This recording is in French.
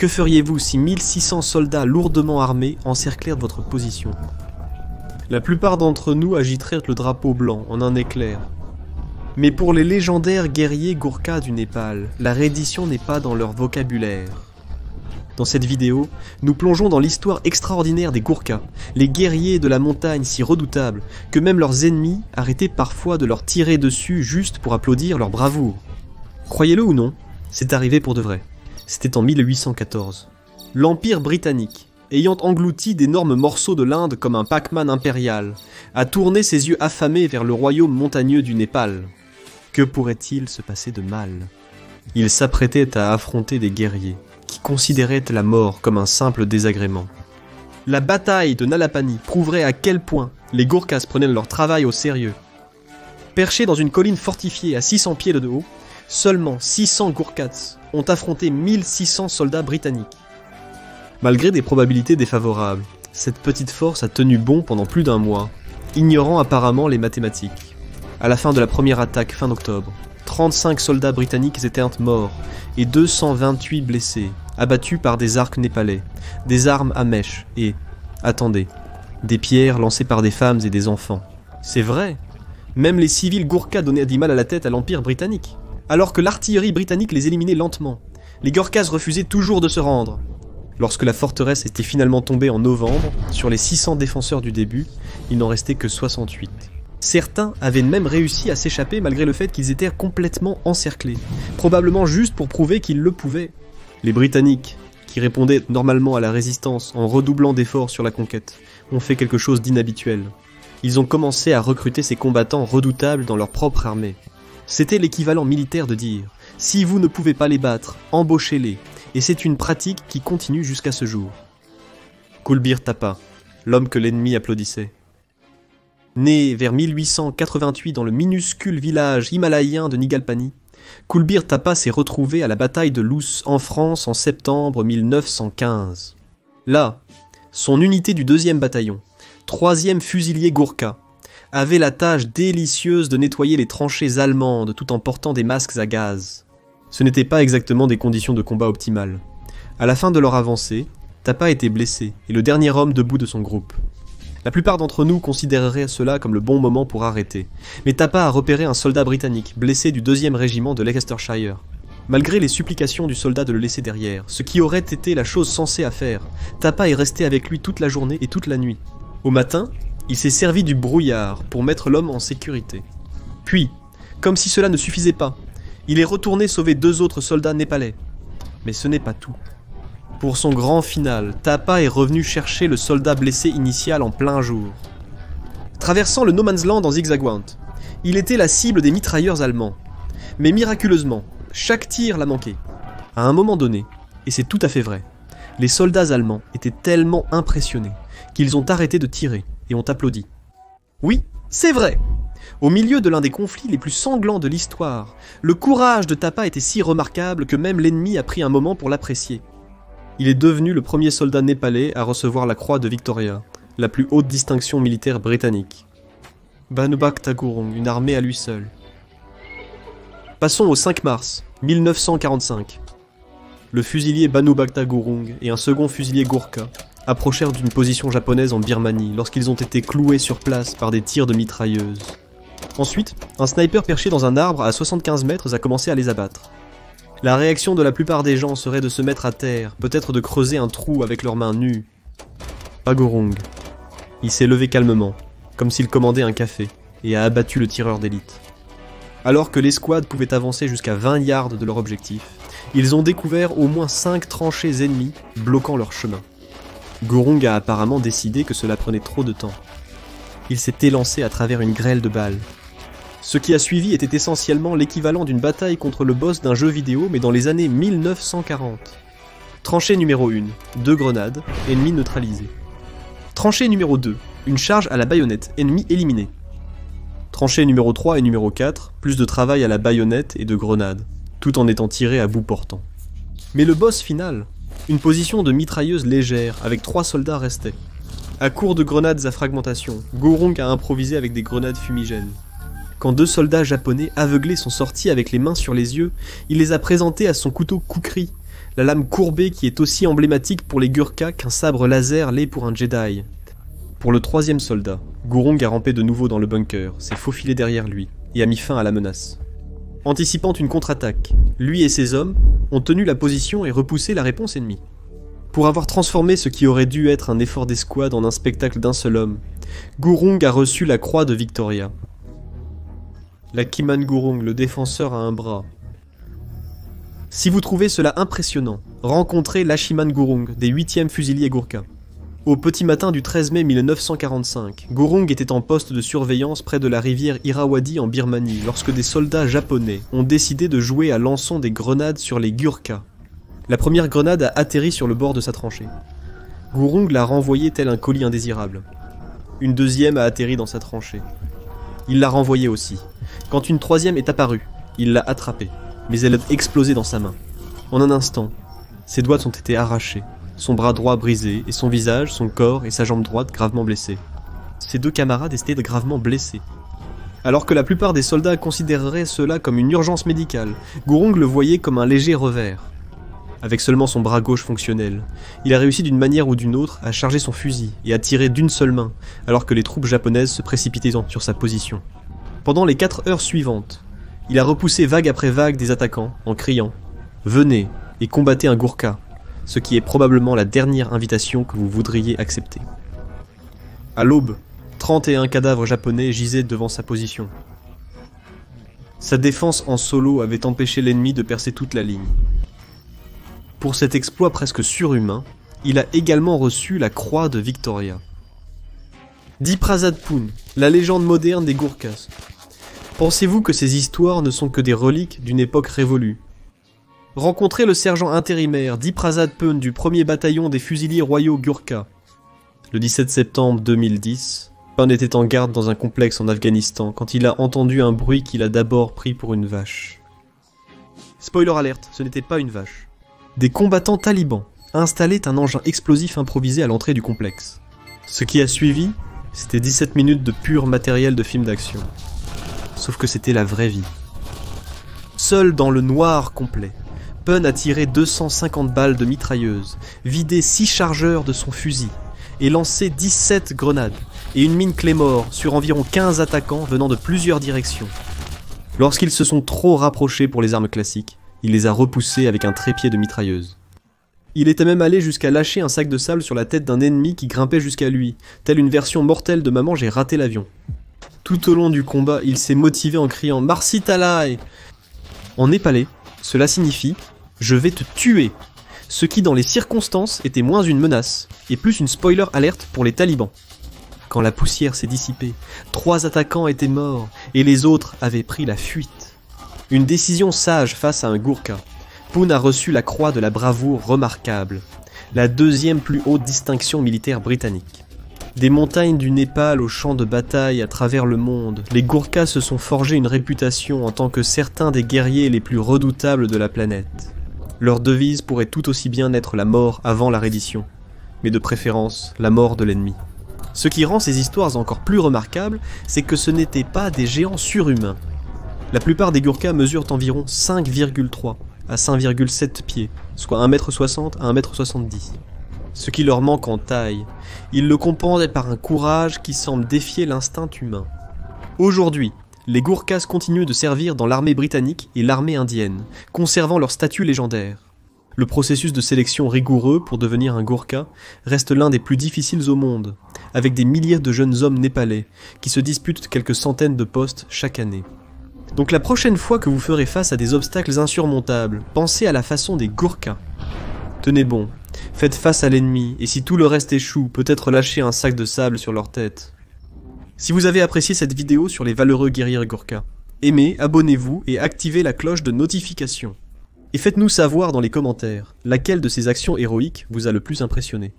Que feriez-vous si 1600 soldats lourdement armés encerclèrent votre position? La plupart d'entre nous agitèrent le drapeau blanc en un éclair. Mais pour les légendaires guerriers Gourkhas du Népal, la reddition n'est pas dans leur vocabulaire. Dans cette vidéo, nous plongeons dans l'histoire extraordinaire des Gourkhas, les guerriers de la montagne si redoutables que même leurs ennemis arrêtaient parfois de leur tirer dessus juste pour applaudir leur bravoure. Croyez-le ou non, c'est arrivé pour de vrai. C'était en 1814. L'Empire britannique, ayant englouti d'énormes morceaux de l'Inde comme un Pac-Man impérial, a tourné ses yeux affamés vers le royaume montagneux du Népal. Que pourrait-il se passer de mal? Il s'apprêtait à affronter des guerriers qui considéraient la mort comme un simple désagrément. La bataille de Nalapani prouverait à quel point les Gourkhas prenaient leur travail au sérieux. Perchés dans une colline fortifiée à 600 pieds de haut, seulement 600 Gourkhas ont affronté 1600 soldats britanniques. Malgré des probabilités défavorables, cette petite force a tenu bon pendant plus d'un mois, ignorant apparemment les mathématiques. À la fin de la première attaque fin octobre, 35 soldats britanniques étaient morts et 228 blessés, abattus par des arcs népalais, des armes à mèche et, attendez, des pierres lancées par des femmes et des enfants. C'est vrai, même les civils Gourkhas donnaient du mal à la tête à l'Empire britannique. Alors que l'artillerie britannique les éliminait lentement, les Gourkhas refusaient toujours de se rendre. Lorsque la forteresse était finalement tombée en novembre, sur les 600 défenseurs du début, il n'en restait que 68. Certains avaient même réussi à s'échapper malgré le fait qu'ils étaient complètement encerclés, probablement juste pour prouver qu'ils le pouvaient. Les Britanniques, qui répondaient normalement à la résistance en redoublant d'efforts sur la conquête, ont fait quelque chose d'inhabituel. Ils ont commencé à recruter ces combattants redoutables dans leur propre armée. C'était l'équivalent militaire de dire « Si vous ne pouvez pas les battre, embauchez-les », et c'est une pratique qui continue jusqu'à ce jour. Kulbir Thapa, l'homme que l'ennemi applaudissait. Né vers 1888 dans le minuscule village himalayen de Nigalpani, Kulbir Thapa s'est retrouvé à la bataille de Loos en France en septembre 1915. Là, son unité du 2e bataillon, 3e fusilier Gourkha, avait la tâche délicieuse de nettoyer les tranchées allemandes tout en portant des masques à gaz. Ce n'étaient pas exactement des conditions de combat optimales. À la fin de leur avancée, Thapa était blessé et le dernier homme debout de son groupe. La plupart d'entre nous considéreraient cela comme le bon moment pour arrêter, mais Thapa a repéré un soldat britannique blessé du 2e régiment de Leicestershire. Malgré les supplications du soldat de le laisser derrière, ce qui aurait été la chose sensée à faire, Thapa est resté avec lui toute la journée et toute la nuit. Au matin, il s'est servi du brouillard pour mettre l'homme en sécurité. Puis, comme si cela ne suffisait pas, il est retourné sauver 2 autres soldats népalais. Mais ce n'est pas tout. Pour son grand final, Thapa est revenu chercher le soldat blessé initial en plein jour. Traversant le No Man's Land en zigzagouant, il était la cible des mitrailleurs allemands. Mais miraculeusement, chaque tir l'a manqué. À un moment donné, et c'est tout à fait vrai, les soldats allemands étaient tellement impressionnés qu'ils ont arrêté de tirer et ont applaudi. Oui, c'est vrai! Au milieu de l'un des conflits les plus sanglants de l'histoire, le courage de Thapa était si remarquable que même l'ennemi a pris un moment pour l'apprécier. Il est devenu le premier soldat népalais à recevoir la croix de Victoria, la plus haute distinction militaire britannique. Banu Bhakta Gurung, une armée à lui seul. Passons au 5 mars 1945. Le fusilier Banu Bhakta Gurung et un second fusilier Gourkha approchèrent d'une position japonaise en Birmanie lorsqu'ils ont été cloués sur place par des tirs de mitrailleuses. Ensuite, un sniper perché dans un arbre à 75 mètres a commencé à les abattre. La réaction de la plupart des gens serait de se mettre à terre, peut-être de creuser un trou avec leurs mains nues. Pas Gurung. Il s'est levé calmement, comme s'il commandait un café, et a abattu le tireur d'élite. Alors que l'escouade pouvait avancer jusqu'à 20 yards de leur objectif, ils ont découvert au moins 5 tranchées ennemies bloquant leur chemin. Gurung a apparemment décidé que cela prenait trop de temps. Il s'est élancé à travers une grêle de balles. Ce qui a suivi était essentiellement l'équivalent d'une bataille contre le boss d'un jeu vidéo mais dans les années 1940. Tranchée numéro 1, 2 grenades, ennemi neutralisé. Tranchée numéro 2, une charge à la baïonnette, ennemi éliminé. Tranchée numéro 3 et numéro 4, plus de travail à la baïonnette et de grenades, tout en étant tiré à bout portant. Mais le boss final, une position de mitrailleuse légère avec 3 soldats restait. À court de grenades à fragmentation, Gurung a improvisé avec des grenades fumigènes. Quand 2 soldats japonais aveuglés sont sortis avec les mains sur les yeux, il les a présentés à son couteau kukri, la lame courbée qui est aussi emblématique pour les Gurkhas qu'un sabre laser l'est pour un Jedi. Pour le troisième soldat, Gurung a rampé de nouveau dans le bunker, s'est faufilé derrière lui, et a mis fin à la menace. Anticipant une contre-attaque, lui et ses hommes ont tenu la position et repoussé la réponse ennemie. Pour avoir transformé ce qui aurait dû être un effort d'escouade en un spectacle d'un seul homme, Gurung a reçu la croix de Victoria. Lakhiman Gurung, le défenseur, a un bras. Si vous trouvez cela impressionnant, rencontrez Lakhiman Gurung, des 8e fusiliers Gurkhas. Au petit matin du 13 mai 1945, Gurung était en poste de surveillance près de la rivière Irrawaddy en Birmanie lorsque des soldats japonais ont décidé de jouer à lançant des grenades sur les Gurkhas. La première grenade a atterri sur le bord de sa tranchée. Gurung l'a renvoyée tel un colis indésirable. Une deuxième a atterri dans sa tranchée. Il l'a renvoyée aussi. Quand une troisième est apparue, il l'a attrapée, mais elle a explosé dans sa main. En un instant, ses doigts ont été arrachés, son bras droit brisé, et son visage, son corps et sa jambe droite gravement blessés. Ses deux camarades étaient gravement blessés. Alors que la plupart des soldats considéreraient cela comme une urgence médicale, Gurung le voyait comme un léger revers. Avec seulement son bras gauche fonctionnel, il a réussi d'une manière ou d'une autre à charger son fusil et à tirer d'une seule main, alors que les troupes japonaises se précipitaient sur sa position. Pendant les 4 heures suivantes, il a repoussé vague après vague des attaquants en criant « Venez et combattez un Gurkha », ce qui est probablement la dernière invitation que vous voudriez accepter. À l'aube, 31 cadavres japonais gisaient devant sa position. Sa défense en solo avait empêché l'ennemi de percer toute la ligne. Pour cet exploit presque surhumain, il a également reçu la croix de Victoria. Diprasad Pun, la légende moderne des Gurkhas. Pensez-vous que ces histoires ne sont que des reliques d'une époque révolue? Rencontrez le sergent intérimaire Diprasad Pun du 1er bataillon des fusiliers royaux Gurkhas. Le 17 septembre 2010, Pun était en garde dans un complexe en Afghanistan quand il a entendu un bruit qu'il a d'abord pris pour une vache. Spoiler alerte, ce n'était pas une vache. Des combattants talibans installaient un engin explosif improvisé à l'entrée du complexe. Ce qui a suivi, c'était 17 minutes de pur matériel de film d'action. Sauf que c'était la vraie vie. Seul dans le noir complet, Pun a tiré 250 balles de mitrailleuse, vidé 6 chargeurs de son fusil, et lancé 17 grenades, et une mine Claymore sur environ 15 attaquants venant de plusieurs directions. Lorsqu'ils se sont trop rapprochés pour les armes classiques, il les a repoussés avec un trépied de mitrailleuse. Il était même allé jusqu'à lâcher un sac de sable sur la tête d'un ennemi qui grimpait jusqu'à lui, telle une version mortelle de Maman j'ai raté l'avion. Tout au long du combat, il s'est motivé en criant « Marsi Talai !» En népalais, cela signifie « Je vais te tuer !» ce qui dans les circonstances était moins une menace, et plus une spoiler alerte pour les talibans. Quand la poussière s'est dissipée, 3 attaquants étaient morts, et les autres avaient pris la fuite. Une décision sage face à un Gurkha. Pun a reçu la croix de la bravoure remarquable, la 2e plus haute distinction militaire britannique. Des montagnes du Népal aux champs de bataille à travers le monde, les Gurkhas se sont forgés une réputation en tant que certains des guerriers les plus redoutables de la planète. Leur devise pourrait tout aussi bien être la mort avant la reddition, mais de préférence la mort de l'ennemi. Ce qui rend ces histoires encore plus remarquables, c'est que ce n'étaient pas des géants surhumains. La plupart des Gurkhas mesurent environ 5,3 à 5,7 pieds, soit 1,60 m à 1,70 m. Ce qui leur manque en taille, ils le compensent par un courage qui semble défier l'instinct humain. Aujourd'hui, les Gurkhas continuent de servir dans l'armée britannique et l'armée indienne, conservant leur statut légendaire. Le processus de sélection rigoureux pour devenir un Gurkha reste l'un des plus difficiles au monde, avec des milliers de jeunes hommes népalais qui se disputent quelques centaines de postes chaque année. Donc la prochaine fois que vous ferez face à des obstacles insurmontables, pensez à la façon des Gurkhas. Tenez bon, faites face à l'ennemi, et si tout le reste échoue, peut-être lâchez un sac de sable sur leur tête. Si vous avez apprécié cette vidéo sur les valeureux guerriers Gurkhas, aimez, abonnez-vous et activez la cloche de notification. Et faites-nous savoir dans les commentaires, laquelle de ces actions héroïques vous a le plus impressionné.